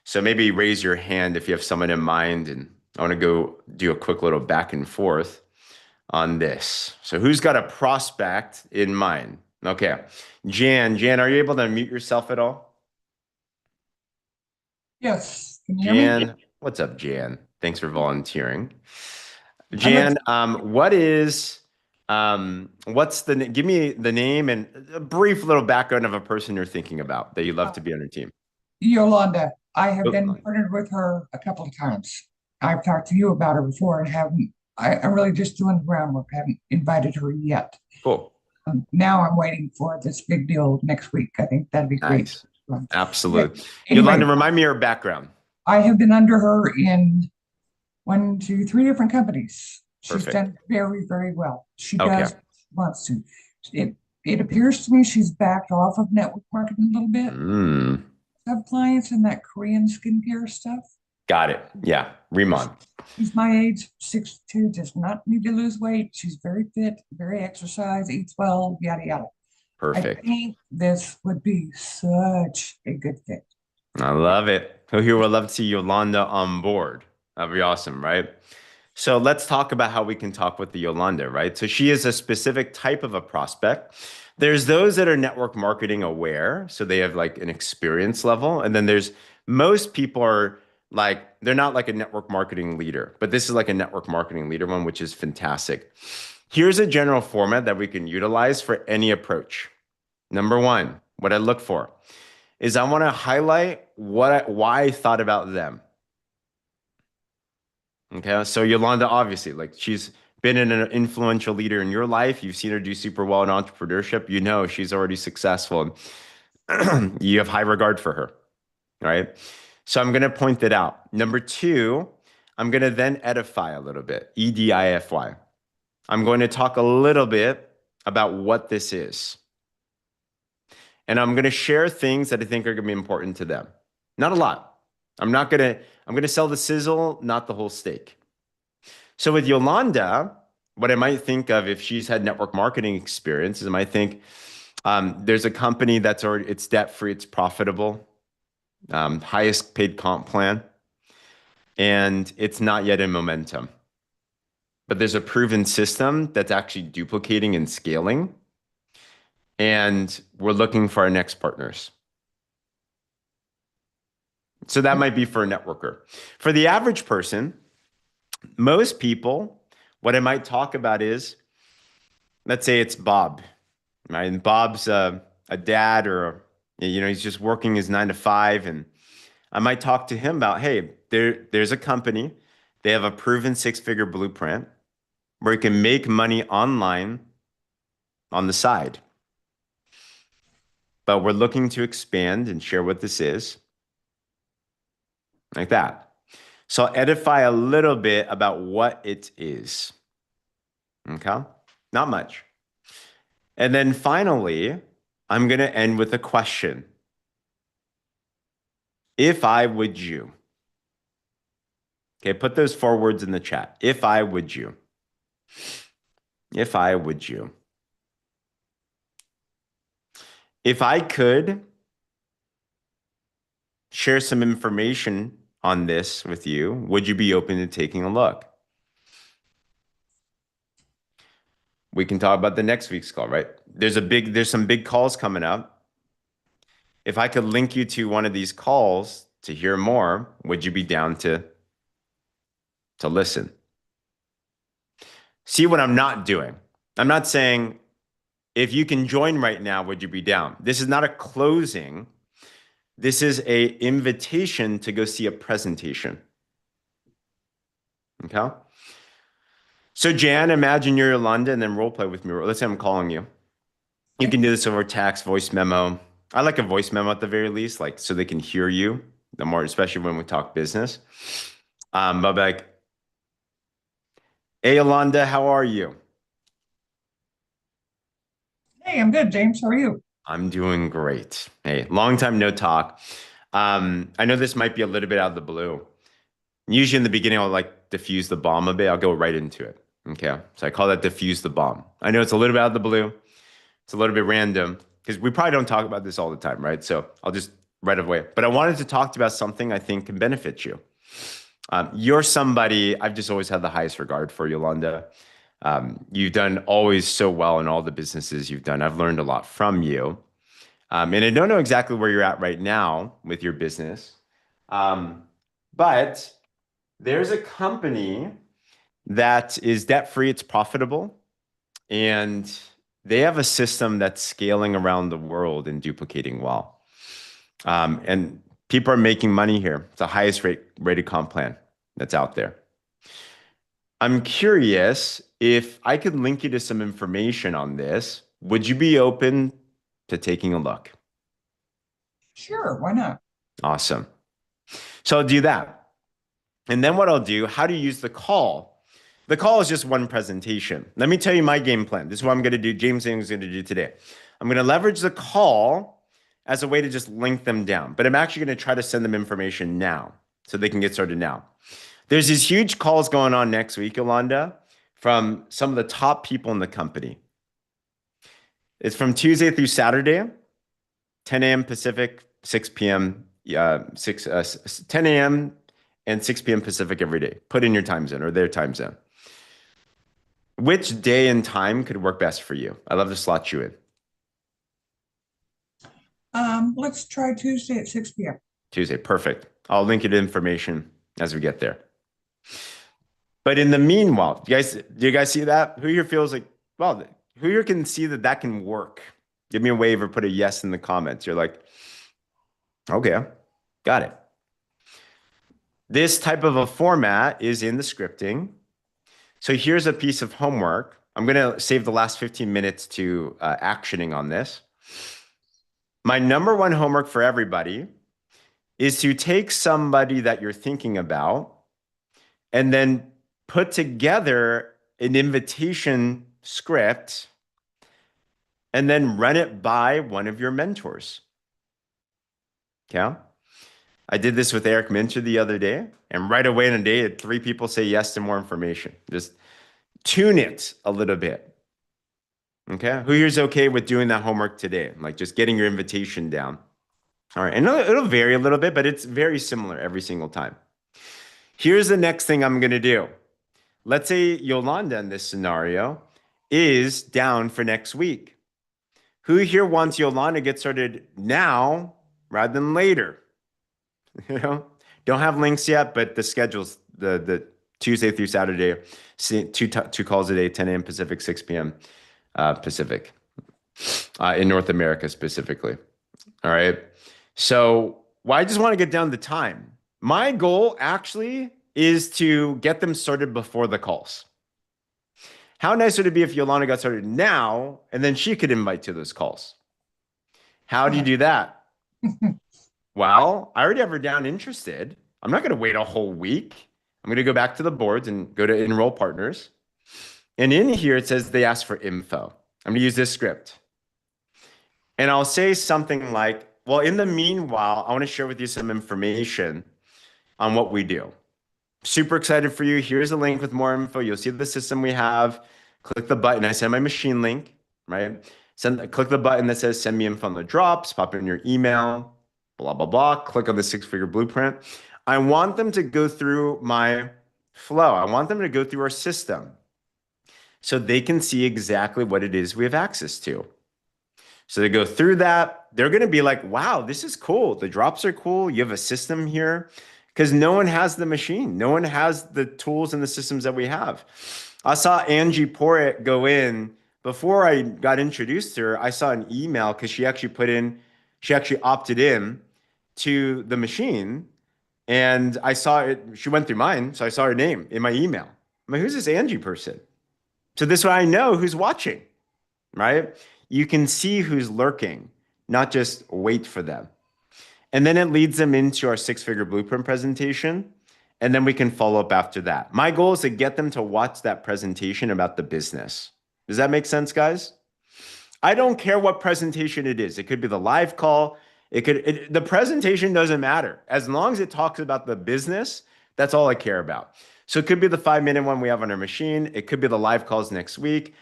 S1: So maybe raise your hand if you have someone in mind, and I want to go do a quick little back and forth on this. So who's got a prospect in mind? Okay. Jan, are you able to unmute yourself at all?
S8: Yes. Can you hear me?
S1: Jan, what's up, Jan? Thanks for volunteering. Jan, give me the name and a brief little background of a person you're thinking about that you'd love to be on your team.
S8: Yolanda. I have been
S1: Yolanda.
S8: partnered with her a couple of times. I've talked to you about her before and haven't. I'm really just doing the groundwork. I haven't invited her yet.
S1: Cool.
S8: Now I'm waiting for this big deal next week. I think that'd be great.
S1: Nice. Absolutely.
S8: Anyway,
S1: Yolanda, remind me of your background.
S8: I have been under her in 1, 2, 3 different companies. She's
S1: Perfect.
S8: done very, very well. She
S1: Okay.
S8: does what she wants to. It appears to me she's backed off of network marketing a little bit. Have clients in that Korean skincare stuff.
S1: Got it. Yeah. Rimon.
S8: She's my age, 62, does not need to lose weight. She's very fit, very exercise, eats well, yada, yada.
S1: Perfect.
S8: I think this would be such a good fit.
S1: I love it. Who would love to see Yolanda on board? That'd be awesome, right? So let's talk about how we can talk with the Yolanda, right? So she is a specific type of a prospect. There's those that are network marketing aware, so they have like an experience level. And then there's most people are like, they're not like a network marketing leader, but this is like a network marketing leader one, which is fantastic. Here's a general format that we can utilize for any approach. Number 1, what I look for is I want to highlight why I thought about them. Okay, so Yolanda, obviously, like, she's been an influential leader in your life. You've seen her do super well in entrepreneurship. You know she's already successful. You have high regard for her, right? So I'm going to point that out. Number 2, I'm going to then edify a little bit, EDIFY. I'm going to talk a little bit about what this is. And I'm going to share things that I think are going to be important to them. Not a lot. I'm going to sell the sizzle, not the whole steak. So with Yolanda, what I might think of if she's had network marketing experience is I might think there's a company that's already, it's debt-free, it's profitable, highest paid comp plan, and it's not yet in momentum. But there's a proven system that's actually duplicating and scaling. And we're looking for our next partners. So that might be for a networker. For the average person, most people, what I might talk about is, let's say it's Bob, right? And Bob's a dad or, he's just working his 9 to 5. And I might talk to him about, hey, there's a company. They have a proven 6-figure blueprint where you can make money online on the side. But we're looking to expand and share what this is. Like that. So I'll edify a little bit about what it is. Okay? Not much. And then finally, I'm going to end with a question. If I would you. Okay, put those 4 words in the chat. If I would you. If I would you. If I could share some information on this with you, would you be open to taking a look? We can talk about the next week's call, right? There's some big calls coming up. If I could link you to one of these calls to hear more, would you be down to listen? See what I'm not doing. I'm not saying if you can join right now, would you be down? This is not a closing. This is an invitation to go see a presentation. Okay? So Jan, imagine you're Yolanda and then role play with me. Let's say I'm calling you. You can do this over text, voice memo. I like a voice memo at the very least, like so they can hear you, the more, especially when we talk business. But like, hey Yolanda, how are you?
S8: Hey, I'm good, James. How are you?
S1: I'm doing great. Hey, long time no talk. I know this might be a little bit out of the blue. Usually in the beginning, I'll like diffuse the bomb a bit. I'll go right into it. Okay. So I call that diffuse the bomb. I know it's a little bit out of the blue. It's a little bit random because we probably don't talk about this all the time, right? So I'll just right away. But I wanted to talk about something I think can benefit you. You're somebody I've just always had the highest regard for, Yolanda. You've done always so well in all the businesses you've done. I've learned a lot from you. And I don't know exactly where you're at right now with your business. But there's a company that is debt-free, it's profitable, and they have a system that's scaling around the world and duplicating well. And people are making money here. It's the highest rated comp plan that's out there. I'm curious if I could link you to some information on this. Would you be open to taking a look?
S8: Sure, why not?
S1: Awesome. So I'll do that. And then what I'll do, how to use the call. The call is just one presentation. Let me tell you my game plan. This is what I'm going to do. James is going to do today. I'm going to leverage the call as a way to just link them down. But I'm actually going to try to send them information now so they can get started now. There's these huge calls going on next week, Yolanda, from some of the top people in the company. It's from Tuesday through Saturday, 10 a.m. Pacific, 6 p.m. 10 a.m. and 6 p.m. Pacific every day. Put in your time zone or their time zone. Which day and time could work best for you? I love to slot you in.
S8: Let's try Tuesday at 6 p.m.
S1: Tuesday, perfect. I'll link you to information as we get there. But in the meanwhile, do you guys see that? Who here feels like, well, who here can see that that can work? Give me a wave or put a yes in the comments. You're like, okay, got it. This type of a format is in the scripting. So here's a piece of homework. I'm going to save the last 15 minutes to actioning on this. My number one homework for everybody is to take somebody that you're thinking about and then put together an invitation script and then run it by one of your mentors. Okay. I did this with Eric Minter the other day, and right away in a day, 3 people say yes to more information. Just tune it a little bit. Okay. Who here's okay with doing that homework today? Like just getting your invitation down. All right. And it'll vary a little bit, but it's very similar every single time. Here's the next thing I'm going to do. Let's say Yolanda in this scenario is down for next week. Who here wants Yolanda to get started now rather than later? You know, don't have links yet, but the schedule's the Tuesday through Saturday, two calls a day, 10 a.m. Pacific, 6 p.m. Pacific, in North America specifically. All right. So, well, I just want to get down the time. My goal actually is to get them started before the calls. How nice would it be if Yolanda got started now and then she could invite to those calls? How do you do that? Well, I already have her down interested. I'm not going to wait a whole week. I'm going to go back to the boards and go to enroll partners. And in here, it says they ask for info. I'm going to use this script. And I'll say something like, well, in the meanwhile, I want to share with you some information on what we do. Super excited for you. Here's a link with more info. You'll see the system we have. Click the button. I send my machine link, right? Click the button that says send me info on the drops, pop in your email, blah, blah, blah. Click on the 6-figure blueprint. I want them to go through my flow. I want them to go through our system so they can see exactly what it is we have access to. So they go through that. They're going to be like, wow, this is cool. The drops are cool. You have a system here because no one has the machine. No one has the tools and the systems that we have. I saw Angie Porritt go in before I got introduced to her. I saw an email because she actually opted in to the machine. And I saw it. She went through mine. So I saw her name in my email. I'm like, who's this Angie person? So this way I know who's watching, right? You can see who's lurking, not just wait for them. And then it leads them into our 6-figure blueprint presentation. And then we can follow up after that. My goal is to get them to watch that presentation about the business. Does that make sense, guys? I don't care what presentation it is. It could be the live call. The presentation doesn't matter. As long as it talks about the business, that's all I care about. So it could be the 5-minute one we have on our machine. It could be the live calls next week.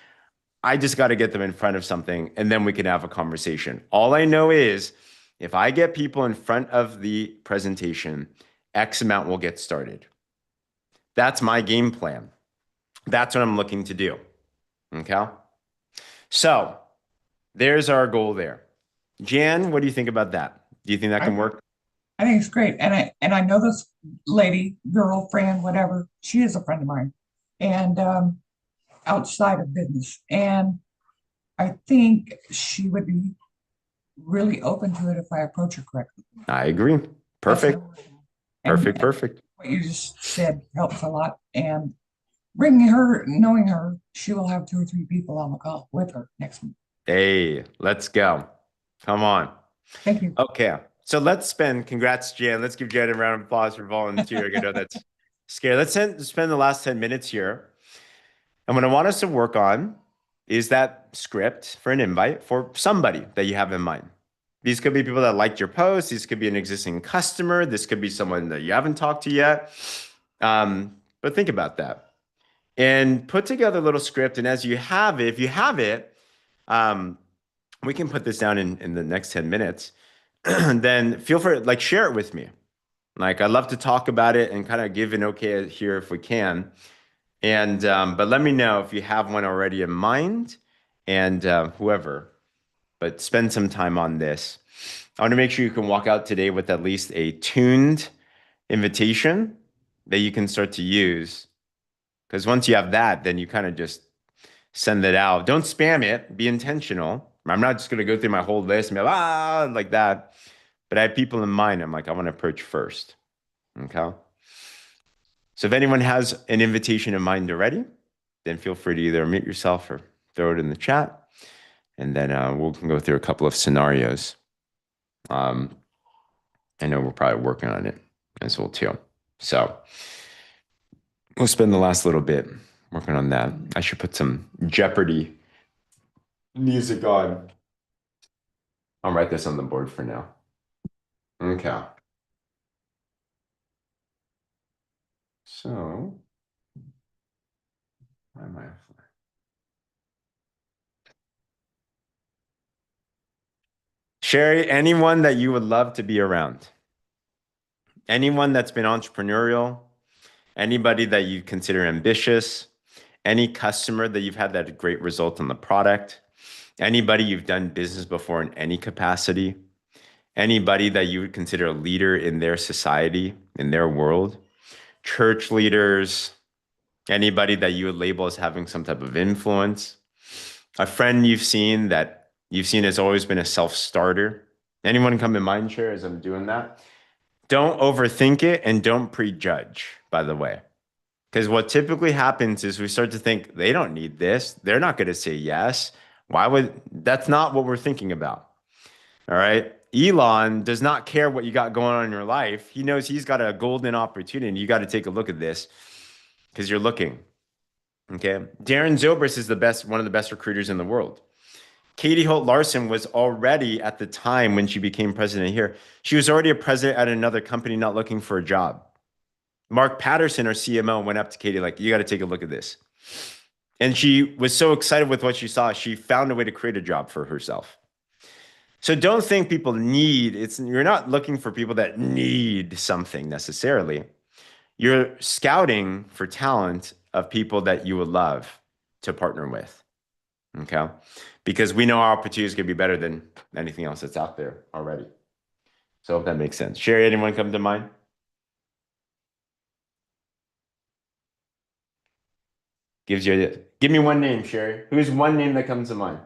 S1: I just got to get them in front of something and then we can have a conversation. All I know is if I get people in front of the presentation, X amount will get started. That's my game plan. That's what I'm looking to do. Okay. So there's our goal there. Jan, what do you think about that? Do you think that can work?
S8: I think it's great. And I know this lady, girlfriend, whatever, she is a friend of mine. And outside of business. And I think she would be really open to it if I approach her correctly.
S1: I agree. Perfect. Perfect.
S8: And
S1: perfect.
S8: what you just said helps a lot. And bringing her, knowing her, she will have 2 or 3 people on the call with her next week.
S1: Hey, let's go. Come on.
S8: Thank you.
S1: Okay. So congrats, Jan. Let's give Jan a round of applause for volunteering. I know that's scary. Let's spend the last 10 minutes here. And what I want us to work on is that script for an invite for somebody that you have in mind. These could be people that liked your post. These could be an existing customer. This could be someone that you haven't talked to yet. But think about that and put together a little script. And as you have it, if you have it, we can put this down in the next 10 minutes. Then feel free, share it with me. I'd love to talk about it and kind of give an okay here if we can. And but let me know if you have one already in mind and whoever, but spend some time on this. I want to make sure you can walk out today with at least a tuned invitation that you can start to use. Because once you have that, then you kind of just send it out. Don't spam it. Be intentional. I'm not just going to go through my whole list and be like that. But I have people in mind. I'm like, I want to approach first. Okay. So if anyone has an invitation in mind already, then feel free to either mute yourself or throw it in the chat. And then we'll go through a couple of scenarios. I know we're probably working on it as well too. So we'll spend the last little bit working on that. I should put some Jeopardy Music on. I'll write this on the board for now. Okay. So, why am I? Sherry, anyone that you would love to be around? Anyone that's been entrepreneurial? Anybody that you consider ambitious? Any customer that you've had that a great result on the product? Anybody you've done business before in any capacity? Anybody that you would consider a leader in their society, in their world? Church leaders? Anybody that you would label as having some type of influence? A friend you've seen that you've seen has always been a self-starter? Anyone come in mind, Chair, as I'm doing that? Don't overthink it and don't prejudge, by the way. Because what typically happens is we start to think they don't need this. They're not going to say yes. Why would that's not what we're thinking about. All right. Elon does not care what you got going on in your life. He knows he's got a golden opportunity. You got to take a look at this because you're looking. Okay. Darren Zobrist is one of the best recruiters in the world. Katie Holt Larson was already at the time when she became president here. She was already a president at another company, not looking for a job. Mark Patterson, our CMO, went up to Katie like, you got to take a look at this. And she was so excited with what she saw, she found a way to create a job for herself. So don't think people you're not looking for people that need something necessarily. You're scouting for talent of people that you would love to partner with. Okay. Because we know our opportunities can be better than anything else that's out there already. So I hope that makes sense. Sherry, anyone come to mind? Give me one name, Sherry. Who's one name that comes to mind?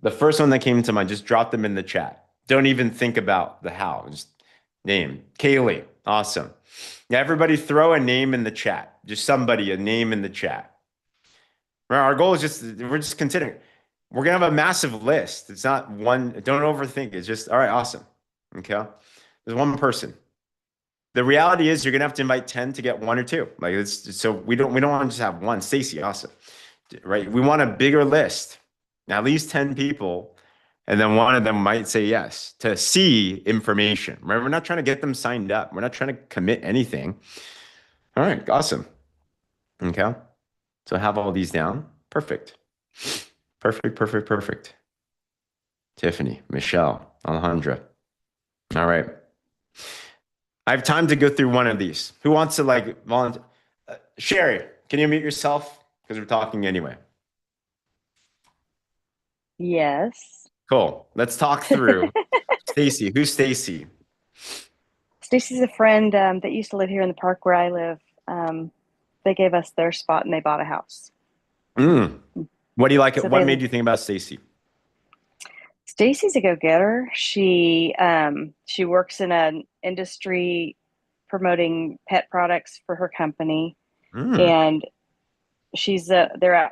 S1: The first one that came to mind, just drop them in the chat. Don't even think about the how. Just name. Kaylee. Awesome. Now, everybody throw a name in the chat. Just somebody, a name in the chat. Our goal is we're just considering. We're going to have a massive list. It's not one. Don't overthink. It's just, all right, awesome. Okay. There's one person. The reality is you're going to have to invite 10 to get one or two. Like it's so we don't want to just have one. Stacy, awesome. Right? We want a bigger list. At least 10 people. And then one of them might say yes to see information. Right? We're not trying to get them signed up. We're not trying to commit anything. All right, awesome. Okay. So have all these down. Perfect. Perfect. Tiffany, Michelle, Alejandra. All right. I have time to go through one of these. Who wants to volunteer? Sherry, can you mute yourself? Because we're talking anyway.
S9: Yes.
S1: Cool. Let's talk through. Stacy, who's Stacy?
S9: Stacy's a friend that used to live here in the park where I live. They gave us their spot and they bought a house.
S1: What do you like?
S9: So
S1: what made you think about Stacy?
S9: Stacy's a go-getter. She works in an industry promoting pet products for her company, and she's their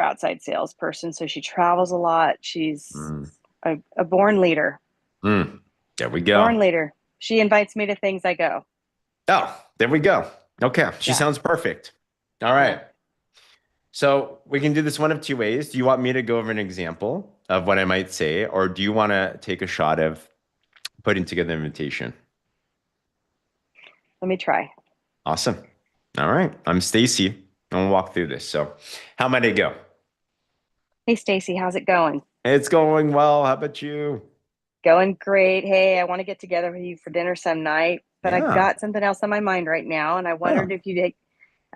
S9: outside salesperson. So she travels a lot. She's a born leader.
S1: There we go.
S9: Born leader. She invites me to things, I go.
S1: Oh, there we go. Okay, she sounds perfect. All right. Yeah. So we can do this one of two ways. Do you want me to go over an example of what I might say, or do you want to take a shot of putting together an invitation?
S9: Let me try.
S1: Awesome. All right. I'm Stacy. I'm going to walk through this. So how might it go?
S9: Hey, Stacy, how's it going?
S1: It's going well. How about you?
S9: Going great. Hey, I want to get together with you for dinner some night, but I've got something else on my mind right now, and I wondered if you'd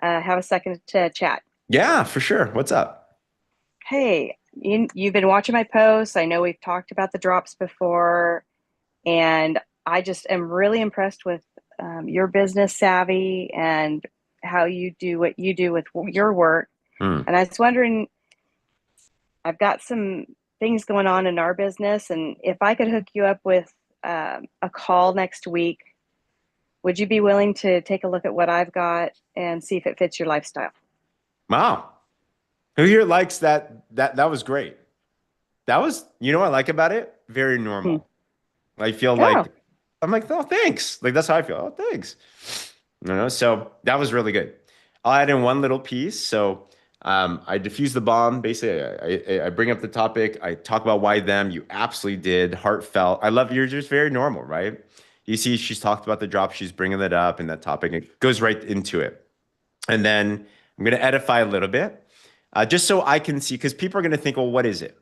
S9: have a second to chat.
S1: Yeah, for sure. What's up?
S9: Hey, you've been watching my posts. I know we've talked about the drops before, and I just am really impressed with your business savvy and how you do what you do with your work. And I was wondering, I've got some things going on in our business, and if I could hook you up with a call next week, would you be willing to take a look at what I've got and see if it fits your lifestyle?
S1: Wow. Who here likes that? That was great. That was, you know what I like about it? Very normal. I feel like, I'm like, oh, thanks. Like, that's how I feel. Oh, thanks. So that was really good. I'll add in one little piece. So I diffuse the bomb. Basically, I bring up the topic. I talk about why them. You absolutely did. Heartfelt. I love you're just very normal, right? You see, she's talked about the drop. She's bringing that up and that topic. It goes right into it. And then I'm going to edify a little bit, just so I can see, because people are going to think, well, what is it?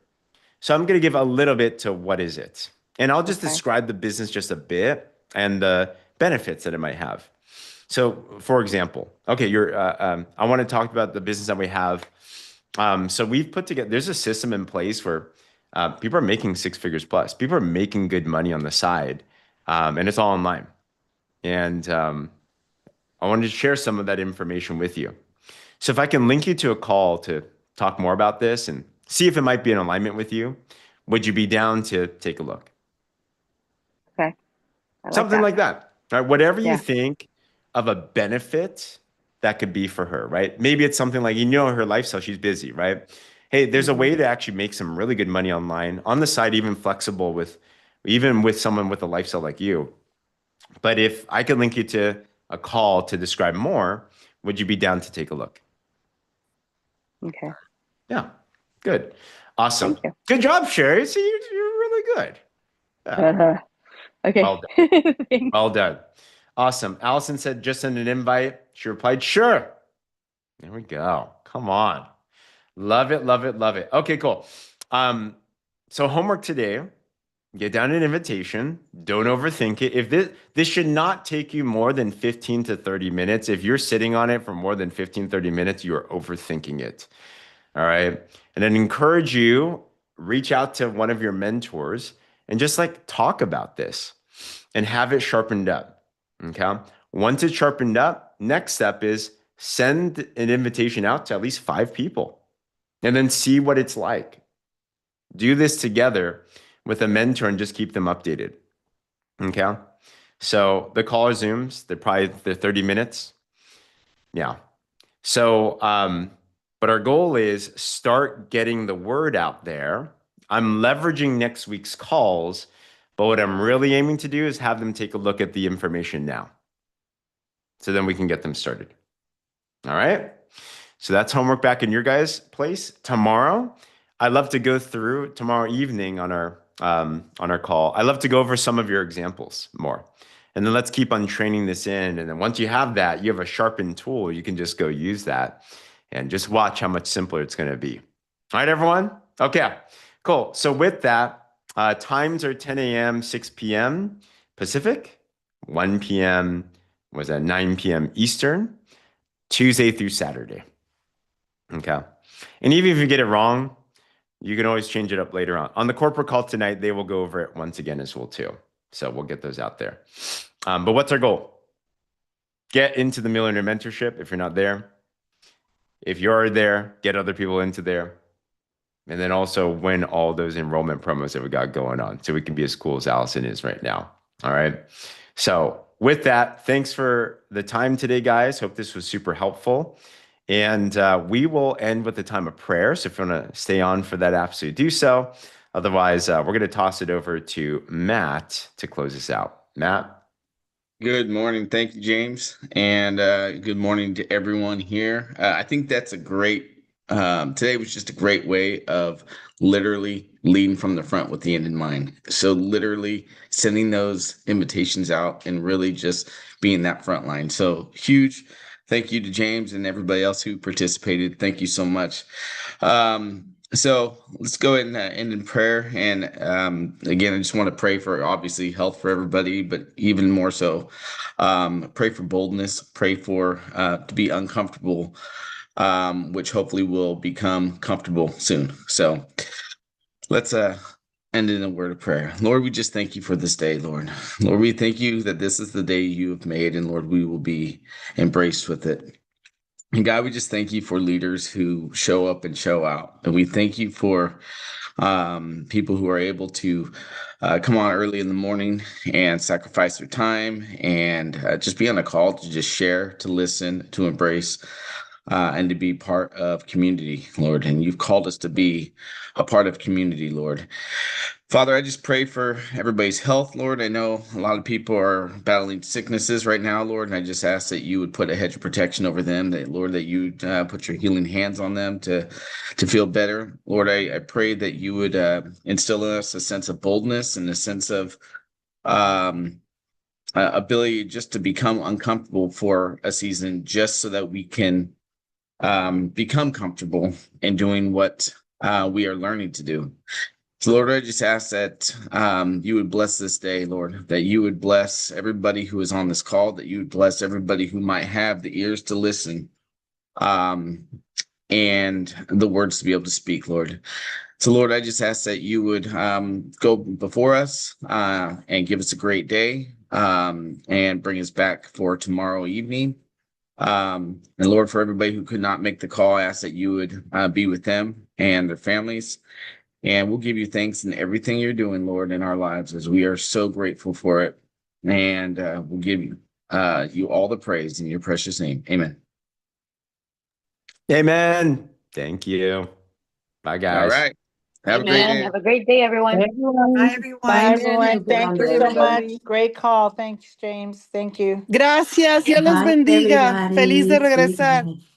S1: So I'm going to give a little bit to what is it? And I'll just describe the business just a bit and the benefits that it might have. So, for example, okay, I want to talk about the business that we have. So we've put together, there's a system in place where people are making six figures plus. People are making good money on the side, and it's all online. And I wanted to share some of that information with you. So if I can link you to a call to talk more about this and see if it might be in alignment with you, would you be down to take a look?
S9: Okay. I like
S1: Something
S9: that.
S1: like that, right? Whatever you
S9: Yeah.
S1: think of a benefit that could be for her, right? Maybe it's something like, her lifestyle, she's busy, right? Hey, there's a way to actually make some really good money online on the side, even flexible even with someone with a lifestyle like you. But if I could link you to a call to describe more, would you be down to take a look?
S9: Okay.
S1: Yeah, good. Awesome.
S9: Thank you.
S1: Good job, Sherry. See, you're really good. Yeah.
S9: Okay.
S1: Well done.
S9: Thanks.
S1: Well done. Awesome. Allison said, just send an invite. She replied, sure. There we go. Come on. Love it, love it, love it. Okay, cool. So homework today, get down an invitation. Don't overthink it. If this should not take you more than 15 to 30 minutes. If you're sitting on it for more than 15, 30 minutes, you are overthinking it. All right. And then encourage you, reach out to one of your mentors and just like talk about this and have it sharpened up. Okay. Once it's sharpened up, next step is send an invitation out to at least 5 people and then see what it's like. Do this together with a mentor and just keep them updated. Okay. So the call are Zooms, they're 30 minutes. Yeah. So, but our goal is start getting the word out there. I'm leveraging next week's calls, but what I'm really aiming to do is have them take a look at the information now. So then we can get them started. All right. So that's homework back in your guys' place. Tomorrow, I'd love to go through tomorrow evening on our call. I love to go over some of your examples more. And then let's keep on training this in. And then once you have that, you have a sharpened tool. You can just go use that and just watch how much simpler it's going to be. All right, everyone? Okay, cool. So with that, times are 10 a.m., 6 p.m. Pacific, 1 p.m. was at 9 p.m. Eastern, Tuesday through Saturday. Okay. And even if you get it wrong, you can always change it up later on. On the corporate call tonight, they will go over it once again as well too. So we'll get those out there. But what's our goal? Get into the Millionaire Mentorship if you're not there. If you're there, get other people into there. And then also win all those enrollment promos that we got going on so we can be as cool as Allison is right now. All right. So with that, thanks for the time today, guys. Hope this was super helpful. And we will end with a time of prayer. So if you want to stay on for that, absolutely do so. Otherwise, we're going to toss it over to Matt to close us out. Matt?
S10: Good morning. Thank you, James. And good morning to everyone here. I think that's a great, today was just a great way of literally leading from the front with the end in mind. So literally sending those invitations out and really just being that front line. So huge thank you to James and everybody else who participated. Thank you so much. So let's go ahead and end in prayer. And again, I just want to pray for obviously health for everybody, but even more so, pray for boldness, pray for to be uncomfortable, which hopefully will become comfortable soon. So let's end in a word of prayer. Lord, we just thank you for this day, Lord. Lord, we thank you that this is the day you have made, and Lord, we will be embraced with it. And God, we just thank you for leaders who show up and show out. And we thank you for people who are able to come on early in the morning and sacrifice their time and just be on a call to just share, to listen, to embrace, and to be part of community, Lord. And you've called us to be a part of community, Lord. Father, I just pray for everybody's health, Lord. I know a lot of people are battling sicknesses right now, Lord, and I just ask that you would put a hedge of protection over them, that, Lord, that you put your healing hands on them to feel better. Lord, I pray that you would instill in us a sense of boldness and a sense of ability just to become uncomfortable for a season, just so that we can become comfortable in doing what we are learning to do. So, Lord, I just ask that you would bless this day, Lord, that you would bless everybody who is on this call, that you would bless everybody who might have the ears to listen and the words to be able to speak, Lord. So, Lord, I just ask that you would go before us and give us a great day and bring us back for tomorrow evening. And Lord, for everybody who could not make the call, I ask that you would be with them and their families. And we'll give you thanks in everything you're doing, Lord, in our lives, as we are so grateful for it. And we'll give you all the praise in your precious name. Amen.
S1: Amen. Thank you. Bye,
S10: All
S1: guys.
S10: right. Have a great
S9: Amen.
S10: day.
S9: Have a great day, everyone.
S7: Bye,
S3: Bye,
S7: everyone.
S3: everyone.
S11: Thank you so much. Great call. Thanks, James. Thank you.
S12: Gracias, Dios los
S3: Bye,
S12: bendiga. Feliz de
S3: everybody. See you
S12: regresar.
S3: guys.